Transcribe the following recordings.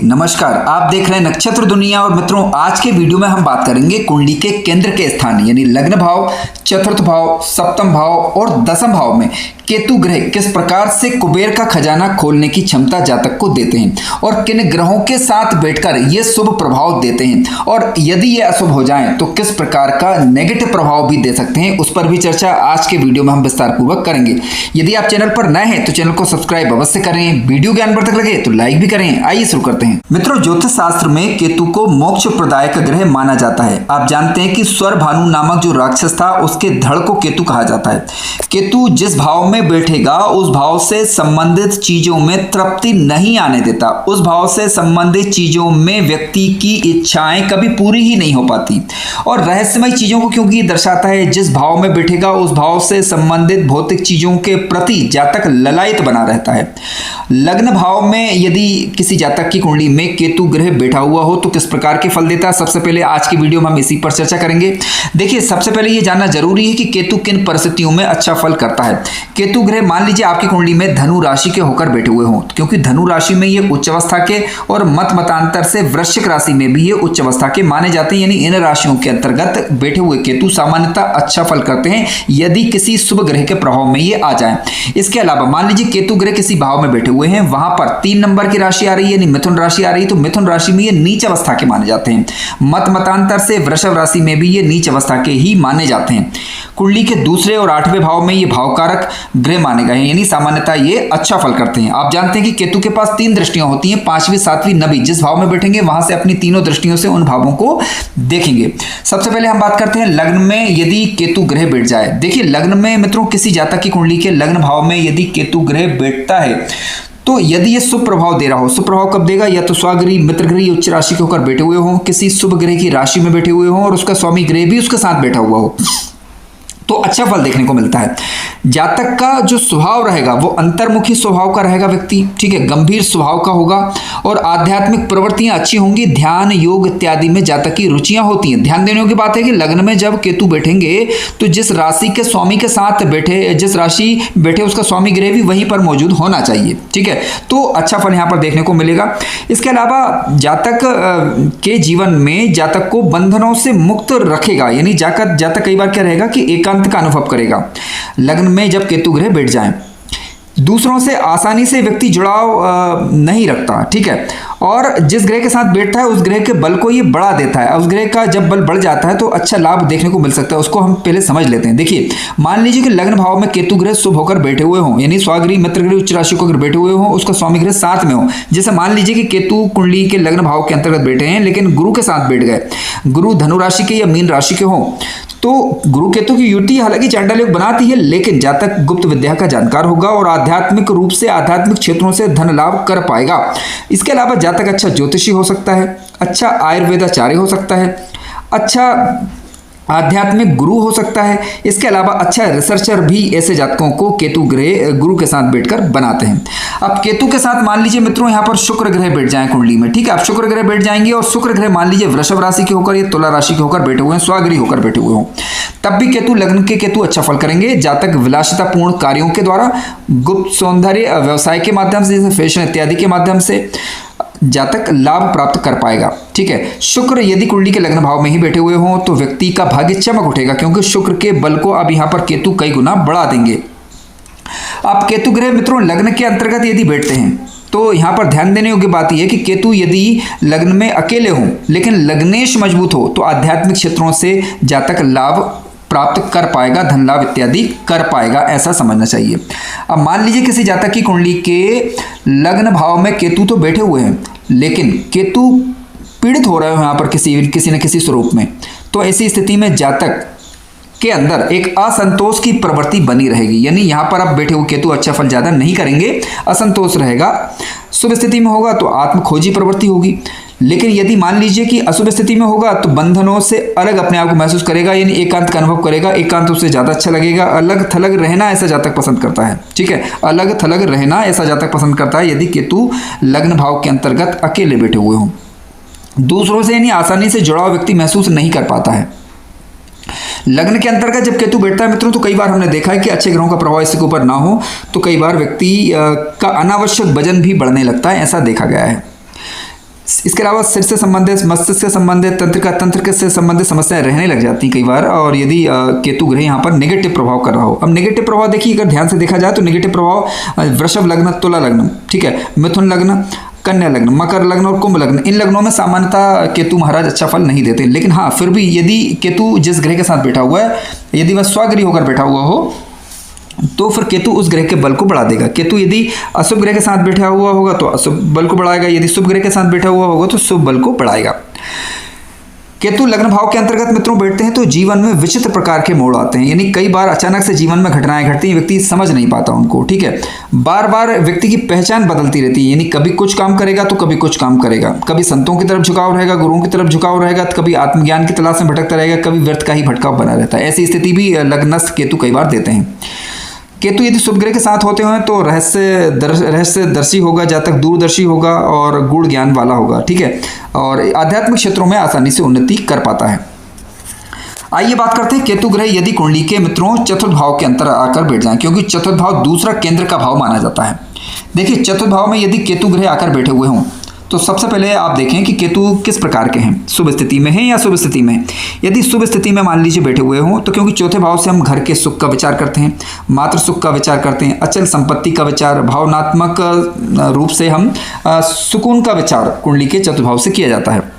नमस्कार, आप देख रहे हैं नक्षत्र दुनिया। और मित्रों, आज के वीडियो में हम बात करेंगे कुंडली के केंद्र के स्थान यानी लग्न भाव, चतुर्थ भाव, सप्तम भाव और दसम भाव में केतु ग्रह किस प्रकार से कुबेर का खजाना खोलने की क्षमता जातक को देते हैं और किन ग्रहों के साथ बैठकर ये शुभ प्रभाव देते हैं, और यदि ये अशुभ हो जाएं तो किस प्रकार का नेगेटिव प्रभाव भी दे सकते हैं, उस पर भी चर्चा आज के वीडियो में हम विस्तार पूर्वक करेंगे। यदि आप चैनल पर नए हैं तो चैनल को सब्सक्राइब अवश्य करें, वीडियो ज्ञानवर्धक लगे तो लाइक भी करें। आइए शुरू करते हैं। मित्रों, ज्योतिष शास्त्र में केतु को मोक्ष प्रदायक ग्रह माना जाता है। आप जानते हैं कि स्वर भानु नामक जो राक्षस था उसके धड़ को केतु कहा जाता है। केतु जिस भाव में बैठेगा उस भाव से संबंधित चीजों में तृप्ति नहीं आने देता, उस भाव से संबंधित चीजों में व्यक्ति की इच्छाएं कभी पूरी ही नहीं हो पाती। और रहस्यमय चीजों को क्योंकि दर्शाता है, जिस भाव में बैठेगा उस भाव से संबंधित भौतिक चीजों के प्रति जातक ललायत बना रहता है। लग्न भाव में यदि किसी जातक की कुंडली में केतु ग्रह बैठा हुआ हो तो किस प्रकार के फल देता है, सबसे पहले आज की वीडियो में हम इसी पर चर्चा करेंगे। देखिए, सबसे पहले ये जानना जरूरी है कि केतु किन परिस्थितियों में अच्छा फल करता है। केतु ग्रह मान लीजिए आपकी कुंडली में धनु राशि के होकर बैठे हुए हों, क्योंकि धनु राशि में ये उच्च अवस्था के और मतांतर से वृश्चिक राशि में भी ये उच्च अवस्था के माने जाते हैं। यानी इन राशियों के अंतर्गत बैठे हुए केतु सामान्यतः अच्छा फल करते हैं यदि किसी शुभ ग्रह के प्रभाव में ये आ जाए। इसके अलावा मान लीजिए केतु ग्रह किसी भाव में बैठे हुए हैं, वहां पर 3 नंबर की राशि आ रही है यानी मिथुन राशि आ रही है, तो मिथुन राशि में ये नीच अवस्था के माने जाते हैं। मतांतर से वृषभ राशि में भी ये नीच अवस्था के ही माने जाते हैं। कुंडली के दूसरे और 8वें भाव में ये भावकारक ग्रह माने गए हैं, यानी सामान्यतः ये अच्छा फल करते हैं। आप जानते हैं कि केतु के पास 3 दृष्टियां होती हैं, 5वीं, 7वीं, 9वीं। जिस भाव में बैठेंगे वहां से अपनी तीनों दृष्टियों से उन भावों को देखेंगे। सबसे पहले हम बात करते हैं लग्न में यदि केतु ग्रह बैठ जाए। देखिए, लग्न में मित्रों किसी जातक की कुंडली के लग्न भाव में यदि केतु ग्रह बैठता है तो यदि ये शुभ प्रभाव दे रहा हो, शुभ प्रभाव कब देगा, या तो स्वगृह, मित्रगृह, उच्च राशि के होकर बैठे हुए हों, किसी शुभ ग्रह की राशि में बैठे हुए हों और उसका स्वामी ग्रह भी उसके साथ बैठा हुआ हो, तो अच्छा फल देखने को मिलता है। जातक का जो स्वभाव रहेगा वो अंतर्मुखी स्वभाव का रहेगा व्यक्ति, ठीक है, गंभीर स्वभाव का होगा और आध्यात्मिक प्रवृत्तियां अच्छी होंगी। ध्यान, योग इत्यादि में जातक की रुचियां होती हैं। ध्यान देने की बात है कि लग्न में जब केतु बैठेंगे तो जिस राशि के स्वामी के साथ बैठे, जिस राशि बैठे उसका स्वामी ग्रह भी वहीं पर मौजूद होना चाहिए, ठीक है, तो अच्छा फल यहाँ पर देखने को मिलेगा। इसके अलावा जातक के जीवन में जातक को बंधनों से मुक्त रखेगा, यानी जातक कई बार क्या रहेगा कि एकांत का अनुभव करेगा लग्न में जब केतु ग्रह बैठ जाए। दूसरों से आसानी से व्यक्ति जुड़ाव नहीं रखता, ठीक है, और जिस ग्रह के साथ बैठता है उस ग्रह के बल को ये बढ़ा देता है। उस ग्रह का जब बल बढ़ जाता है तो अच्छा लाभ देखने को मिल सकता है, उसको हम पहले समझ लेते हैं। देखिए, मान लीजिए कि लग्न भाव में केतु ग्रह शुभ होकर बैठे हुए हों, यानी स्वगृह, मित्रगृह, उच्च राशि को अगर बैठे हुए हों, उसका स्वामी ग्रह साथ में हो। जैसे मान लीजिए कि केतु कुंडली के लग्न भाव के अंतर्गत बैठे हैं लेकिन गुरु के साथ बैठ गए, गुरु धनु राशि के या मीन राशि के हों, तो गुरु केतु की युति हालांकि चांडाल योग बनाती है, लेकिन जातक गुप्त विद्या का जानकार होगा और आध्यात्मिक रूप से आध्यात्मिक क्षेत्रों से धन लाभ कर पाएगा। इसके अलावा जातक अच्छा ज्योतिषी हो सकता है, अच्छा आयुर्वेदाचार्य हो सकता है, अच्छा आध्यात्मिक गुरु हो सकता है। इसके अलावा अच्छा रिसर्चर भी ऐसे जातकों को केतु ग्रह गुरु के साथ बैठकर बनाते हैं। अब केतु के साथ मान लीजिए मित्रों यहाँ पर शुक्र ग्रह बैठ जाएं कुंडली में, ठीक है, आप शुक्र ग्रह बैठ जाएंगे और शुक्र ग्रह मान लीजिए वृषभ राशि के होकर या तुला राशि के होकर बैठे हुए हैं, स्वगृह होकर बैठे हुए हों, तब भी केतु लग्न के केतु अच्छा फल करेंगे। जातक विलासितापूर्ण कार्यों के द्वारा, गुप्त सौंदर्य व्यवसाय के माध्यम से, जैसे फैशन इत्यादि के माध्यम से जातक लाभ प्राप्त कर पाएगा, ठीक है। शुक्र यदि कुंडली के लग्न भाव में ही बैठे हुए हों तो व्यक्ति का भाग्य चमक उठेगा, क्योंकि शुक्र के बल को अब यहाँ पर केतु कई गुना बढ़ा देंगे। अब केतु ग्रह मित्रों लग्न के अंतर्गत यदि बैठते हैं तो यहाँ पर ध्यान देने योग्य बात यह है कि केतु यदि लग्न में अकेले हों लेकिन लग्नेश मजबूत हो तो आध्यात्मिक क्षेत्रों से जातक लाभ प्राप्त कर पाएगा, धन लाभ इत्यादि कर पाएगा, ऐसा समझना चाहिए। अब मान लीजिए किसी जातक की कुंडली के लग्न भाव में केतु तो बैठे हुए हैं लेकिन केतु पीड़ित हो रहे हो यहाँ पर किसी न किसी स्वरूप में, तो ऐसी स्थिति में जातक के अंदर एक असंतोष की प्रवृत्ति बनी रहेगी। यानी यहाँ पर अब बैठे हुए केतु अच्छा फल ज्यादा नहीं करेंगे, असंतोष रहेगा। शुभ स्थिति में होगा तो आत्मखोजी प्रवृत्ति होगी, लेकिन यदि मान लीजिए कि अशुभ स्थिति में होगा तो बंधनों से अलग अपने आप को महसूस करेगा, यानी एकांत का अनुभव करेगा। एकांत उससे ज्यादा अच्छा लगेगा। अलग थलग रहना ऐसा जातक पसंद करता है, ठीक है, अलग थलग रहना ऐसा जातक पसंद करता है यदि केतु लग्न भाव के अंतर्गत अकेले बैठे हुए हों। दूसरों से यानी आसानी से जुड़ाव व्यक्ति महसूस नहीं कर पाता है। लग्न के अंतर्गत जब केतु बैठता है मित्रों तो कई बार हमने देखा है कि अच्छे ग्रहों का प्रभाव इसके ऊपर ना हो तो कई बार व्यक्ति का अनावश्यक वजन भी बढ़ने लगता है, ऐसा देखा गया है। इसके अलावा सिर से संबंधित, मस्तिष्क से संबंधित, तंत्र से संबंधित समस्याएं रहने लग जाती कई बार। और यदि केतु ग्रह यहाँ पर नेगेटिव प्रभाव कर रहा हो, अब नेगेटिव प्रभाव देखिए अगर ध्यान से देखा जाए तो नेगेटिव प्रभाव वृषभ लग्न, तुला लग्न, ठीक है, मिथुन लग्न, कन्या लग्न, मकर लग्न और कुंभ लग्न, इन लग्नों में सामान्यतः केतु महाराज अच्छा फल नहीं देते। लेकिन हाँ, फिर भी यदि केतु जिस ग्रह के साथ बैठा हुआ है, यदि वह स्वगृह होकर बैठा हुआ हो तो फिर केतु उस ग्रह के बल को बढ़ा देगा। केतु यदि अशुभ ग्रह के साथ बैठा हुआ होगा तो अशुभ बल को बढ़ाएगा, यदि शुभ ग्रह के साथ बैठा हुआ होगा तो शुभ बल को बढ़ाएगा। केतु लग्न भाव के अंतर्गत मित्रों बैठते हैं तो जीवन में विचित्र प्रकार के मोड़ आते हैं, यानी कई बार अचानक से जीवन में घटनाएं घटती हैं, व्यक्ति समझ नहीं पाता उनको, ठीक है। बार बार व्यक्ति की पहचान बदलती रहती है, यानी कभी कुछ काम करेगा तो कभी कुछ काम करेगा, कभी संतों की तरफ झुकाव रहेगा, गुरुओं की तरफ झुकाव रहेगा, कभी आत्मज्ञान की तलाश में भटकता रहेगा, कभी व्यर्थ का ही भटकाव बना रहता है। ऐसी स्थिति भी लग्नस्थ केतु कई बार देते हैं। केतु यदि शुभ ग्रह के साथ होते हैं तो रहस्यदर्शी होगा, जातक दूरदर्शी होगा और गूढ़ ज्ञान वाला होगा, ठीक है, और आध्यात्मिक क्षेत्रों में आसानी से उन्नति कर पाता है। आइए बात करते हैं केतु ग्रह यदि कुंडली के मित्रों चतुर्थ भाव के अंतर आकर बैठ जाएं, क्योंकि चतुर्थ भाव दूसरा केंद्र का भाव माना जाता है। देखिए चतुर्थ भाव में यदि केतु ग्रह आकर बैठे हुए हों तो सबसे पहले आप देखें कि केतु किस प्रकार के हैं, शुभ स्थिति में हैं या शुभ स्थिति में। यदि शुभ स्थिति में मान लीजिए बैठे हुए हों तो क्योंकि चौथे भाव से हम घर के सुख का विचार करते हैं, मातृ सुख का विचार करते हैं, अचल संपत्ति का विचार, भावनात्मक रूप से हम सुकून का विचार कुंडली के चतुर्थ भाव से किया जाता है।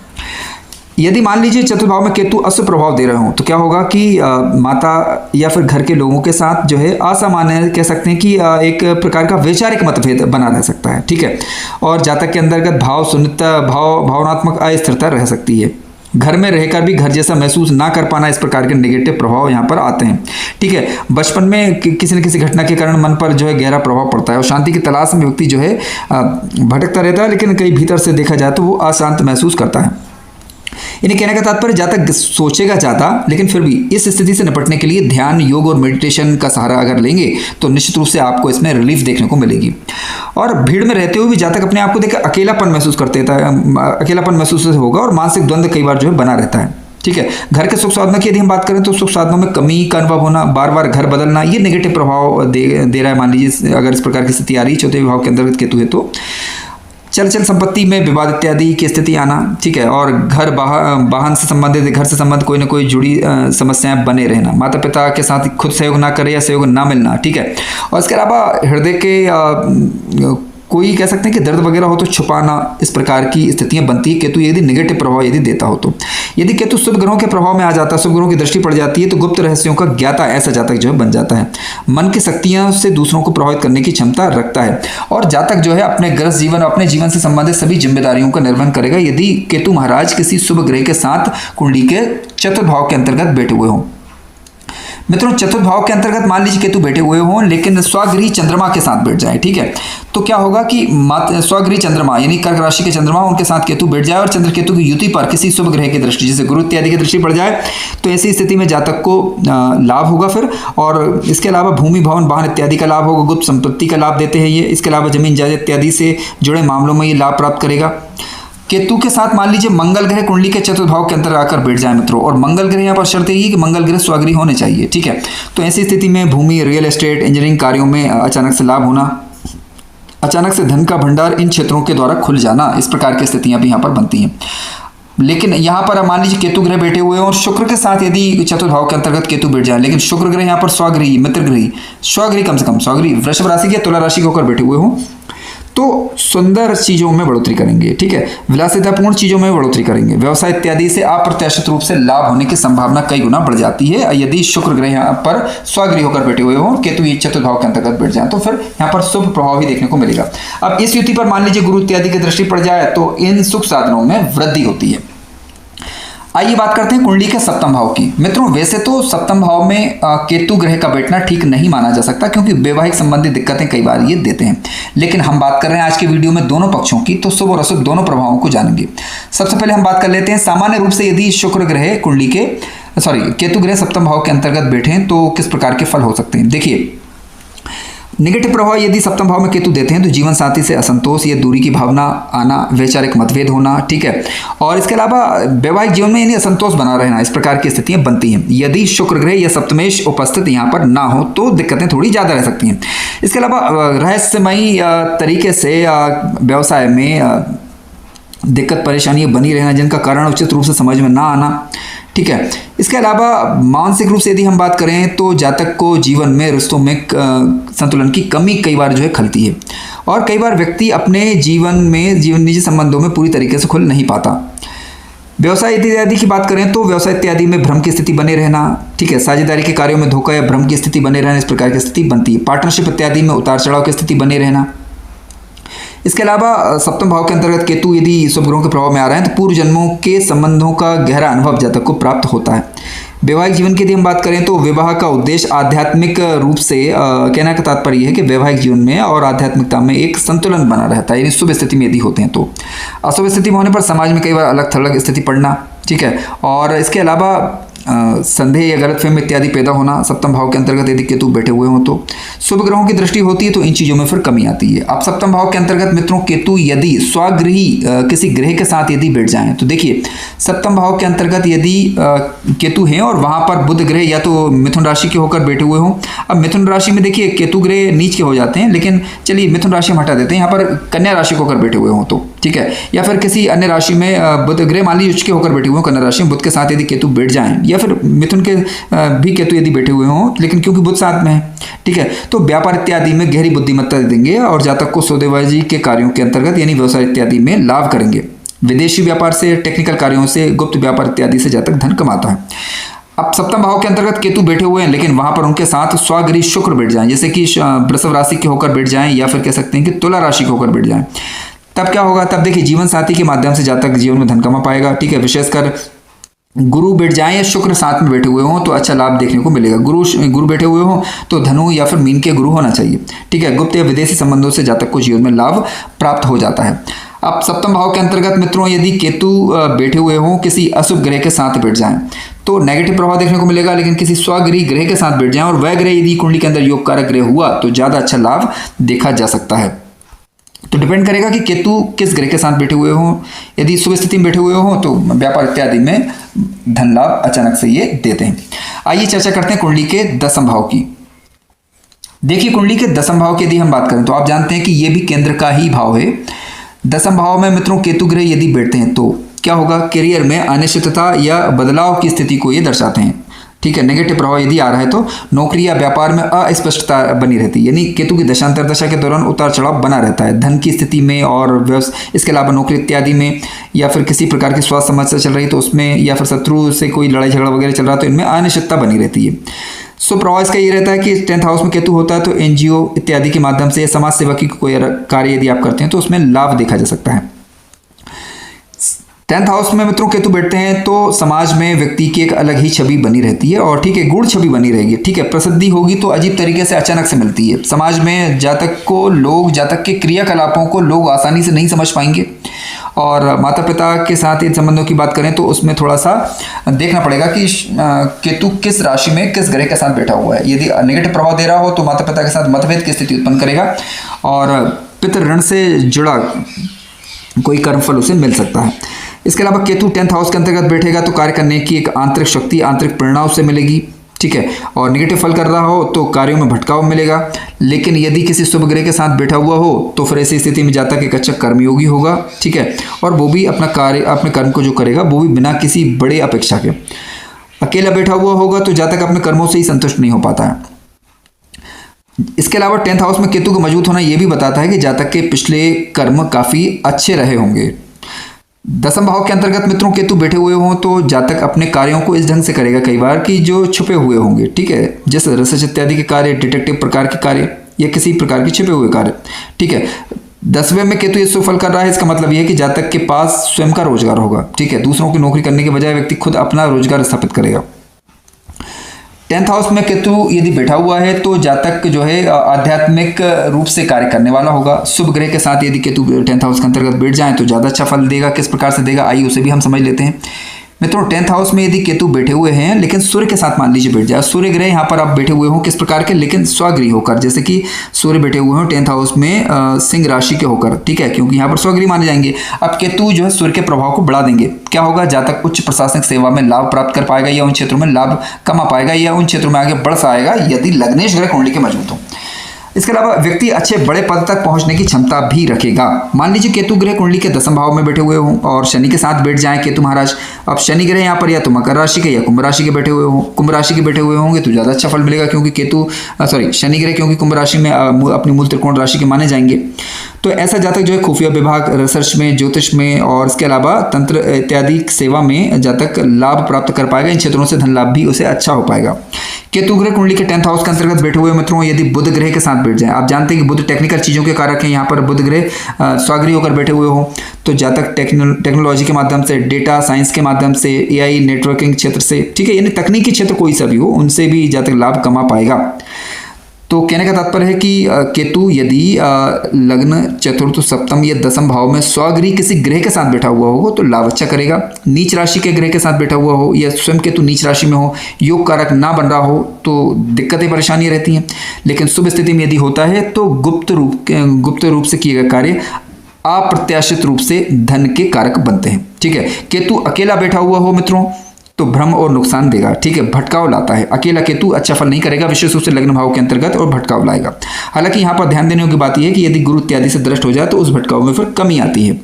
यदि मान लीजिए चतुर्थ भाव में केतु अशुभ प्रभाव दे रहे हों तो क्या होगा कि माता या फिर घर के लोगों के साथ जो है असामान्य कह सकते हैं कि एक प्रकार का वैचारिक मतभेद बना रह सकता है, ठीक है, और जातक के अंतर्गत भाव शून्यता, भावनात्मक अस्थिरता रह सकती है। घर में रहकर भी घर जैसा महसूस ना कर पाना, इस प्रकार के नेगेटिव प्रभाव यहाँ पर आते हैं, ठीक है। बचपन में किसी न किसी घटना के कारण मन पर जो है गहरा प्रभाव पड़ता है और शांति की तलाश में व्यक्ति जो है भटकता रहता है, लेकिन कई भीतर से देखा जाए तो वो अशांत महसूस करता है। इन्हें कहने का तात्पर्य जातक सोचेगा ज़्यादा, लेकिन फिर भी इस स्थिति से निपटने के लिए ध्यान, योग और मेडिटेशन का सहारा अगर लेंगे तो निश्चित रूप से आपको इसमें रिलीफ देखने को मिलेगी। और भीड़ में रहते हुए भी जातक अपने आप को देकर अकेलापन महसूस करते हैं, अकेलापन महसूस होगा और मानसिक द्वंद्व कई बार जो है बना रहता है, ठीक है। घर के सुख साधनों की यदि हम बात करें तो सुख साधनों में कमी का अनुभव होना, बार बार घर बदलना, ये नेगेटिव प्रभाव दे रहा है। मान लीजिए अगर इस प्रकार की स्थिति आ रही है चौथे विभाग के अंतर्गत केतु है तो चल संपत्ति में विवाद इत्यादि की स्थिति आना, ठीक है, और घर वाहन से संबंधित, घर से संबंधित कोई ना कोई जुड़ी समस्याएं बने रहना, माता पिता के साथ खुद सहयोग ना करे या सहयोग ना मिलना, ठीक है। और इसके अलावा हृदय के कोई कह सकते हैं कि दर्द वगैरह हो तो छुपाना, इस प्रकार की स्थितियां बनती है केतु यदि नेगेटिव प्रभाव यदि देता हो तो। यदि केतु शुभ ग्रहों के प्रभाव में आ जाता है, शुभ ग्रहों की दृष्टि पड़ जाती है तो गुप्त रहस्यों का ज्ञाता ऐसा जातक जो है बन जाता है, मन की शक्तियां से दूसरों को प्रभावित करने की क्षमता रखता है और जातक जो है अपने गृहस्थ जीवन, अपने जीवन से संबंधित सभी जिम्मेदारियों का निर्वहन करेगा यदि केतु महाराज किसी शुभ ग्रह के साथ कुंडली के चतुर्थ भाव के अंतर्गत बैठे हुए हों। मित्रों चतुर्थ भाव के अंतर्गत मान लीजिए केतु बैठे हुए हों लेकिन स्वगृही चंद्रमा के साथ बैठ जाए, ठीक है, तो क्या होगा कि स्वगृही चंद्रमा यानी कर्क राशि के चंद्रमा उनके साथ केतु बैठ जाए और चंद्र केतु की युति पर किसी शुभ ग्रह की दृष्टि जैसे गुरु इत्यादि की दृष्टि पड़ जाए तो ऐसी स्थिति में जातक को लाभ होगा फिर। और इसके अलावा भूमि भवन वाहन इत्यादि का लाभ होगा, गुप्त संपत्ति का लाभ देते हैं ये। इसके अलावा जमीन जायदाद इत्यादि से जुड़े मामलों में ये लाभ प्राप्त करेगा। केतु के साथ मान लीजिए मंगल ग्रह कुंडली के चतुर्थ भाव के अंतर आकर बैठ जाए मित्रों, और मंगल ग्रह यहाँ पर शर्त यही है कि मंगल ग्रह स्वगृही होने चाहिए, ठीक है। तो ऐसी स्थिति में भूमि, रियल एस्टेट, इंजीनियरिंग कार्यों में अचानक से लाभ होना, अचानक से धन का भंडार इन क्षेत्रों के द्वारा खुल जाना, इस प्रकार की स्थितियां भी यहाँ पर बनती हैं। लेकिन यहाँ पर मान लीजिए केतु ग्रह बैठे हुए और शुक्र के साथ यदि चतुर्थ भाव के अंतर्गत केतु बैठ जाए, लेकिन शुक्र ग्रह यहाँ पर स्वगृही, मित्र ग्रही, स्वगृही कम से कम स्वगृही वृषभ राशि के, तुला राशि के होकर बैठे हुए हों तो सुंदर चीजों में बढ़ोतरी करेंगे, ठीक है, विलासितापूर्ण चीजों में बढ़ोतरी करेंगे, व्यवसाय इत्यादि से अप्रत्याशित रूप से लाभ होने की संभावना कई गुना बढ़ जाती है यदि शुक्र ग्रह यहाँ पर स्वगृही होकर बैठे हुए हों, केतु चतुर्थ भाव के अंतर्गत बैठ जाए तो फिर यहाँ पर शुभ प्रभाव ही देखने को मिलेगा। अब इस युति पर मान लीजिए गुरु इत्यादि की दृष्टि पड़ जाए तो इन सुख साधनों में वृद्धि होती है। आइए बात करते हैं कुंडली के सप्तम भाव की। मित्रों वैसे तो सप्तम भाव में केतु ग्रह का बैठना ठीक नहीं माना जा सकता क्योंकि वैवाहिक संबंधी दिक्कतें कई बार ये देते हैं, लेकिन हम बात कर रहे हैं आज के वीडियो में दोनों पक्षों की, तो शुभ और अशुभ दोनों प्रभावों को जानेंगे। सबसे पहले हम बात कर लेते हैं सामान्य रूप से यदि शुक्र ग्रह कुंडली के केतु ग्रह सप्तम भाव के अंतर्गत बैठे तो किस प्रकार के फल हो सकते हैं। देखिए नेगेटिव प्रभाव यदि सप्तम भाव में केतु देते हैं तो जीवन साथी से असंतोष या दूरी की भावना आना, वैचारिक मतभेद होना, ठीक है, और इसके अलावा वैवाहिक जीवन में यानी असंतोष बना रहना, इस प्रकार की स्थितियां बनती हैं। यदि शुक्र ग्रह या सप्तमेश उपस्थित यहाँ पर ना हो तो दिक्कतें थोड़ी ज़्यादा रह सकती हैं। इसके अलावा रहस्यमयी तरीके से व्यवसाय में दिक्कत परेशानियां बनी रहना जिनका कारण उचित रूप से समझ में ना आना। ठीक है, इसके अलावा मानसिक रूप से यदि हम बात करें तो जातक को जीवन में रिश्तों में संतुलन की कमी कई बार जो है खलती है, और कई बार व्यक्ति अपने जीवन निजी संबंधों में पूरी तरीके से खुल नहीं पाता। व्यवसाय इत्यादि की बात करें तो व्यवसाय इत्यादि में भ्रम की स्थिति बने रहना। ठीक है, साझेदारी के कार्यों में धोखा या भ्रम की स्थिति बने रहना, इस प्रकार की स्थिति बनती है। पार्टनरशिप इत्यादि में उतार चढ़ाव की स्थिति बने रहना। इसके अलावा सप्तम भाव के अंतर्गत केतु यदि शुभ ग्रहों के प्रभाव में आ रहे हैं तो पूर्व जन्मों के संबंधों का गहरा अनुभव जातक को प्राप्त होता है। वैवाहिक जीवन की यदि हम बात करें तो विवाह का उद्देश्य आध्यात्मिक रूप से कहने का तात्पर्य यह है कि वैवाहिक जीवन में और आध्यात्मिकता में एक संतुलन बना रहता है, यानी शुभ स्थिति में यदि होते हैं तो। अशुभ स्थिति में होने पर समाज में कई बार अलग थलग स्थिति पड़ना। ठीक है, और इसके अलावा संदेह या गलतफहमी इत्यादि पैदा होना सप्तम भाव के अंतर्गत यदि केतु बैठे हुए हों तो। शुभ ग्रहों की दृष्टि होती है तो इन चीज़ों में फिर कमी आती है। अब सप्तम भाव के अंतर्गत मित्रों केतु यदि स्वगृही किसी ग्रह के साथ यदि बैठ जाएं तो देखिए सप्तम भाव के अंतर्गत यदि केतु हैं और वहां पर बुध ग्रह या तो मिथुन राशि के होकर बैठे हुए हों। अब मिथुन राशि में देखिए केतु ग्रह नीच के हो जाते हैं, लेकिन चलिए मिथुन राशि में हटा देते हैं, यहाँ पर कन्या राशि को होकर बैठे हुए हों तो। ठीक है, या फिर किसी अन्य राशि में बुध ग्रह मान लीजिए उच्च के होकर बैठे हुए हों कन्या राशि में, बुध के साथ यदि केतु बैठ जाएं, या फिर मिथुन के भी केतु यदि बैठे हुए हों, लेकिन क्योंकि बुध साथ में है, ठीक है, तो व्यापार इत्यादि में गहरी बुद्धिमत्ता देंगे और जातक को सौदेबाजी के कार्यों के अंतर्गत यानी व्यवसाय इत्यादि में लाभ करेंगे। विदेशी व्यापार से, टेक्निकल कार्यों से, गुप्त व्यापार इत्यादि से जातक धन कमाता है। अब सप्तम भाव के अंतर्गत केतु बैठे हुए हैं, लेकिन वहां पर उनके साथ स्वगृही शुक्र बैठ जाएं, जैसे कि वृषभ राशि के होकर बैठ जाएं या फिर कह सकते हैं कि तुला राशि के होकर बैठ जाएं, तब क्या होगा? तब देखिए जीवन साथी के माध्यम से जातक जीवन में धन कमा पाएगा। ठीक है, विशेषकर गुरु बैठ जाएं या शुक्र साथ में बैठे हुए हों तो अच्छा लाभ देखने को मिलेगा। गुरु बैठे हुए हों तो धनु या फिर मीन के गुरु होना चाहिए। ठीक है, गुप्त या विदेशी संबंधों से जातक को जीवन में लाभ प्राप्त हो जाता है। अब सप्तम भाव के अंतर्गत मित्रों यदि केतु बैठे हुए हों किसी अशुभ ग्रह के साथ बैठ जाएं तो नेगेटिव प्रभाव देखने को मिलेगा, लेकिन किसी स्वगृही ग्रह के साथ बैठ जाएं और वह ग्रह यदि कुंडली के अंदर योग कारक ग्रह हुआ तो ज्यादा अच्छा लाभ देखा जा सकता है। तो डिपेंड करेगा कि केतु किस ग्रह के साथ बैठे हुए हों। यदि शुभ स्थिति में बैठे हुए हों तो व्यापार इत्यादि में धन लाभ अचानक से ये देते हैं। आइए चर्चा करते हैं कुंडली के दसम भाव की। देखिए कुंडली के दसम भाव की यदि हम बात करें तो आप जानते हैं कि ये भी केंद्र का ही भाव है। दसम भाव में मित्रों केतु ग्रह यदि बैठते हैं तो क्या होगा? करियर में अनिश्चितता या बदलाव की स्थिति को ये दर्शाते हैं। ठीक है, नेगेटिव प्रभाव यदि आ रहा है तो नौकरी या व्यापार में अस्पष्टता बनी रहती है, यानी केतु की दशांतर दशा के दौरान उतार चढ़ाव बना रहता है धन की स्थिति में और इसके अलावा नौकरी इत्यादि में, या फिर किसी प्रकार की स्वास्थ्य समस्या चल रही तो उसमें, या फिर शत्रु से कोई लड़ाई झगड़ा वगैरह चल रहा तो इनमें अनिश्चितता बनी रहती है। सो प्रभाव इसका ये रहता है कि 10th हाउस में केतु होता है तो एनजीओ इत्यादि के माध्यम से समाज सेवा की कोई कार्य यदि आप करते हैं तो उसमें लाभ देखा जा सकता है। 10th हाउस में मित्रों केतु बैठते हैं तो समाज में व्यक्ति की एक अलग ही छवि बनी रहती है और ठीक है गुण छवि बनी रहेगी। ठीक है, प्रसिद्धि होगी तो अजीब तरीके से अचानक से मिलती है। समाज में जातक के क्रियाकलापों को लोग आसानी से नहीं समझ पाएंगे। और माता पिता के साथ इन संबंधों की बात करें तो उसमें थोड़ा सा देखना पड़ेगा कि केतु किस राशि में किस ग्रह के साथ बैठा हुआ है। यदि नेगेटिव प्रभाव दे रहा हो तो माता पिता के साथ मतभेद की स्थिति उत्पन्न करेगा और पितृ ऋण से जुड़ा कोई कर्मफल उसे मिल सकता है। इसके अलावा केतु 10th हाउस के अंतर्गत बैठेगा तो कार्य करने की एक आंतरिक शक्ति, आंतरिक प्रेरणा उसे मिलेगी। ठीक है, और नेगेटिव फल कर रहा हो तो कार्यों में भटकाव मिलेगा। लेकिन यदि किसी शुभ ग्रह के साथ बैठा हुआ हो तो फिर ऐसी स्थिति में जातक एक अच्छा कर्मयोगी होगा। ठीक है, और वो भी अपने कर्म को जो करेगा वो भी बिना किसी बड़े अपेक्षा के। अकेला बैठा हुआ होगा तो जातक अपने कर्मों से ही संतुष्ट नहीं हो पाता है। इसके अलावा 10th हाउस में केतु का मजबूत होना यह भी बताता है कि जातक के पिछले कर्म काफी अच्छे रहे होंगे। दसम भाव के अंतर्गत मित्रों केतु बैठे हुए हों तो जातक अपने कार्यों को इस ढंग से करेगा कई बार कि जो छुपे हुए होंगे। ठीक है, जैसे रिसर्च इत्यादि के कार्य, डिटेक्टिव प्रकार के कार्य या किसी प्रकार के छिपे हुए कार्य। ठीक है, 10वें में केतु ये सुफल कर रहा है, इसका मतलब यह है कि जातक के पास स्वयं का रोजगार होगा। ठीक है, दूसरों की नौकरी करने के बजाय व्यक्ति खुद अपना रोजगार स्थापित करेगा। 10th हाउस में केतु यदि बैठा हुआ है तो जातक जो है आध्यात्मिक रूप से कार्य करने वाला होगा। शुभ ग्रह के साथ यदि केतु 10th हाउस के अंतर्गत बैठ जाए तो ज़्यादा अच्छा फल देगा। किस प्रकार से देगा आइए उसे भी हम समझ लेते हैं। मित्रों 10th हाउस में यदि केतु बैठे हुए हैं लेकिन सूर्य के साथ मान लीजिए बैठ जाए, सूर्य ग्रह यहाँ पर आप बैठे हुए हो किस प्रकार के, लेकिन स्वगृही होकर, जैसे कि सूर्य बैठे हुए हो 10th हाउस में सिंह राशि के होकर। ठीक है, क्योंकि यहाँ पर स्वगृही माने जाएंगे। अब केतु जो है सूर्य के प्रभाव को बढ़ा देंगे। क्या होगा? जातक उच्च प्रशासनिक सेवा में लाभ प्राप्त कर पाएगा या उन क्षेत्रों में लाभ कमा पाएगा या उन क्षेत्रों में आगे बढ़ पाएगा यदि लग्नेश ग्रह कुंडली के मजबूत हो। इसके अलावा व्यक्ति अच्छे बड़े पद तक पहुंचने की क्षमता भी रखेगा। मान लीजिए केतु ग्रह कुंडली के 10वें भाव में बैठे हुए हों और शनि के साथ बैठ जाएं केतु महाराज। अब शनि ग्रह यहाँ पर या तो मकर राशि के या कुंभ राशि के बैठे हुए हों, कुंभ राशि के बैठे हुए होंगे तो ज़्यादा अच्छा फल मिलेगा, क्योंकि शनि ग्रह क्योंकि कुंभ राशि में अपनी मूल त्रिकोण राशि के माने जाएंगे। तो ऐसा जातक जो है खुफिया विभाग, रिसर्च में, ज्योतिष में और इसके अलावा तंत्र इत्यादि सेवा में जातक लाभ प्राप्त कर पाएगा। इन क्षेत्रों से धन लाभ भी उसे अच्छा हो पाएगा। केतु ग्रह कुंडली के 10th हाउस के अंतर्गत बैठे हुए मित्रों यदि बुध ग्रह के साथ बैठ जाए, आप जानते हैं कि बुध टेक्निकल चीज़ों के कारक हैं, यहाँ पर बुध ग्रह स्वाग्रही होकर बैठे हुए हो तो जातक टेक्नोलॉजी के माध्यम से, डेटा साइंस के माध्यम से, एआई नेटवर्किंग क्षेत्र से, ठीक है, यानी तकनीकी क्षेत्र कोई सा भी हो उनसे भी जातक लाभ कमा पाएगा। तो कहने का तात्पर्य है कि केतु यदि लग्न, चतुर्थ, सप्तम या 10वें भाव में स्वगृही किसी ग्रह के साथ बैठा हुआ हो तो लाभ अच्छा करेगा। नीच राशि के ग्रह के साथ बैठा हुआ हो या स्वयं केतु नीच राशि में हो, योग कारक ना बन रहा हो तो दिक्कतें परेशानी रहती हैं। लेकिन शुभ स्थिति में यदि होता है तो गुप्त रूप से किए गए कार्य अप्रत्याशित रूप से धन के कारक बनते हैं। ठीक है, केतु अकेला बैठा हुआ हो मित्रों तो भ्रम और नुकसान देगा। ठीक है, भटकाव लाता है। अकेला केतु अच्छा फल नहीं करेगा, विशेष रूप से लग्न भाव के अंतर्गत, और भटकाव लाएगा। हालांकि यहाँ पर ध्यान देने योग्य बात यह है कि यदि गुरु इत्यादि से दृष्ट हो जाए तो उस भटकाव में फिर कमी आती है।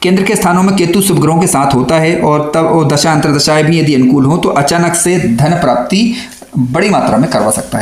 केंद्र के स्थानों में केतु शुभ ग्रहों के साथ होता है और तब और दशा अंतर्दशाएं भी यदि अनुकूल हो तो अचानक से धन प्राप्ति बड़ी मात्रा में करवा सकता है।